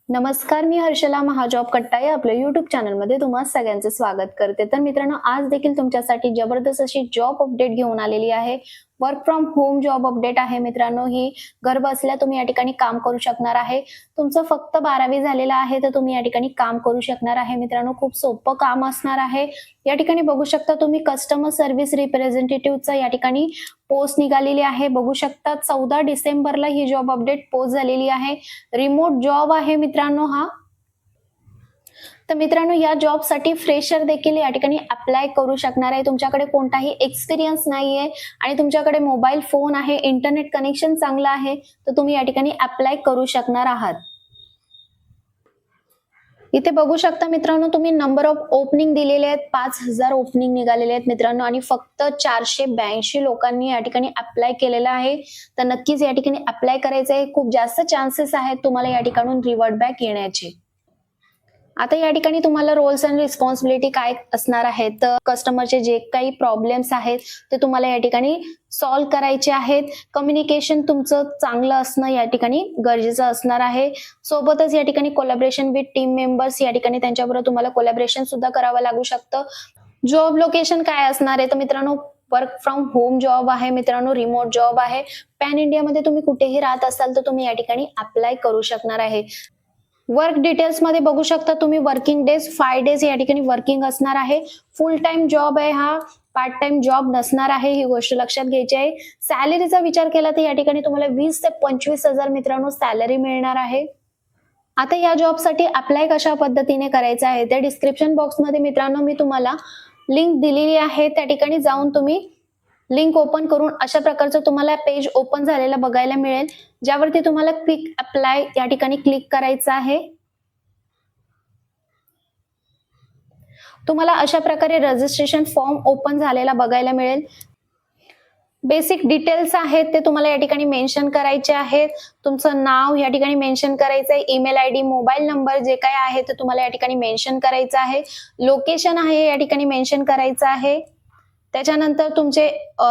नमस्कार, मी हर्षला महाजॉब कट्टा या आपल्या YouTube चॅनलमध्ये तुम्हा सगळ्यांचे स्वागत करते. तर मित्रांनो, आज देखील तुमच्यासाठी जबरदस्त अशी जॉब अपडेट घेऊन आलेली आहे. Work from home job update आहे मित्रांनो. ही घर बसल्या तुम्ही या ठिकाणी काम करू शकणार आहे. तुमचं फक्त 12वी झालेलं आहे तर तुम्ही या ठिकाणी काम करू शकणार आहे मित्रांनो. खूप सोपं काम असणार आहे. या ठिकाणी बघू शकता तुम्ही कस्टमर सर्व्हिस रिप्रेझेंटेटिव्हचा या ठिकाणी पोस्ट निघालेली आहे. बघू शकता 14 डिसेंबरला ही जॉब अपडेट पोस्ट झालेली आहे. रिमोट जॉब आहे मित्रांनो हा. तर मित्रांनो, या जॉबसाठी फ्रेशर देखील या ठिकाणी अप्लाय करू शकणार आहे. तुमच्याकडे कोणताही एक्सपिरियन्स नाहीये आणि तुमच्याकडे मोबाईल फोन आहे, इंटरनेट कनेक्शन चांगलं आहे, तर तुम्ही या ठिकाणी अप्लाय करू शकणार आहात. इथे बघू शकता मित्रांनो, तुम्ही नंबर ऑफ ओपनिंग दिलेले आहेत. 5000 ओपनिंग निघालेले आहेत मित्रांनो आणि फक्त 482 लोकांनी या ठिकाणी अप्लाय केलेलं आहे. तर नक्कीच या ठिकाणी अप्लाय करायचं आहे. खूप जास्त चान्सेस आहेत तुम्हाला या ठिकाणून रिवर्ट बॅक येण्याचे. आता या ठिकाणी तुम्हाला रोल्स अँड रिस्पॉन्सिबिलिटी काय असणार आहे, तर कस्टमरचे जे काही प्रॉब्लेम्स आहेत ते तुम्हाला या ठिकाणी सॉल्व्ह करायचे आहेत. कम्युनिकेशन तुमचं चांगलं असणं या ठिकाणी गरजेचं असणार आहे. सोबतच या ठिकाणी कोलॅबरेशन विथ टीम मेंबर्स, या ठिकाणी त्यांच्याबरोबर तुम्हाला कोलॅबरेशन सुद्धा करावं लागू शकतं. जॉब लोकेशन काय असणार आहे, तर मित्रांनो वर्क फ्रॉम होम जॉब आहे मित्रांनो, रिमोट जॉब आहे. पॅन इंडियामध्ये तुम्ही कुठेही राहत असाल तर तुम्ही या ठिकाणी अप्लाय करू शकणार आहे. वर्क डिटेल्स मध्ये बघू शकता तुम्ही वर्किंग डेज 5 डेज या ठिकाणी वर्किंग असणार आहे. फुल टाइम जॉब आहे हा, पार्ट टाइम जॉब नसणार आहे, ही गोष्ट लक्षात घ्यायची आहे. सॅलरीचा विचार केला तर या ठिकाणी तुम्हाला 20 ते 25,000 मित्रांनो सॅलरी मिळणार आहे. आता या जॉबसाठी अप्लाय कशा पद्धतीने करायचं आहे ते डिस्क्रिप्शन बॉक्समध्ये मित्रांनो मी तुम्हाला लिंक दिलेली आहे. त्या ठिकाणी जाऊन तुम्ही लिंक ओपन करून अशा प्रकारचं तुम्हाला पेज ओपन झालेलं बघायला मिळेल, ज्यावरती तुम्हाला क्विक अप्लाय या ठिकाणी क्लिक करायचं आहे. तुम्हाला अशा प्रकारे रजिस्ट्रेशन फॉर्म ओपन झालेला बघायला मिळेल. बेसिक डिटेल्स आहेत ते तुम्हाला या ठिकाणी मेन्शन करायचे आहेत. तुमचं नाव या ठिकाणी मेन्शन करायचं आहे, ईमेल आयडी, मोबाईल नंबर जे काय आहे ते तुम्हाला या ठिकाणी मेन्शन करायचं आहे. लोकेशन आहे या ठिकाणी मेन्शन करायचं आहे. त्याच्यानंतर तुमचे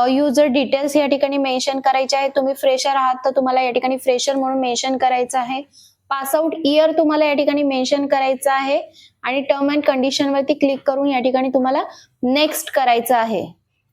युजर डिटेल्स या ठिकाणी मेन्शन करायचे आहेत. तुम्ही फ्रेशर आहात तर तुम्हाला या ठिकाणी फ्रेशर म्हणून मेन्शन करायचं आहे. पासआउट इयर तुम्हाला या ठिकाणी मेन्शन करायचं आहे आणि टर्म अँड कंडिशन वरती क्लिक करून या ठिकाणी तुम्हाला नेक्स्ट करायचं आहे.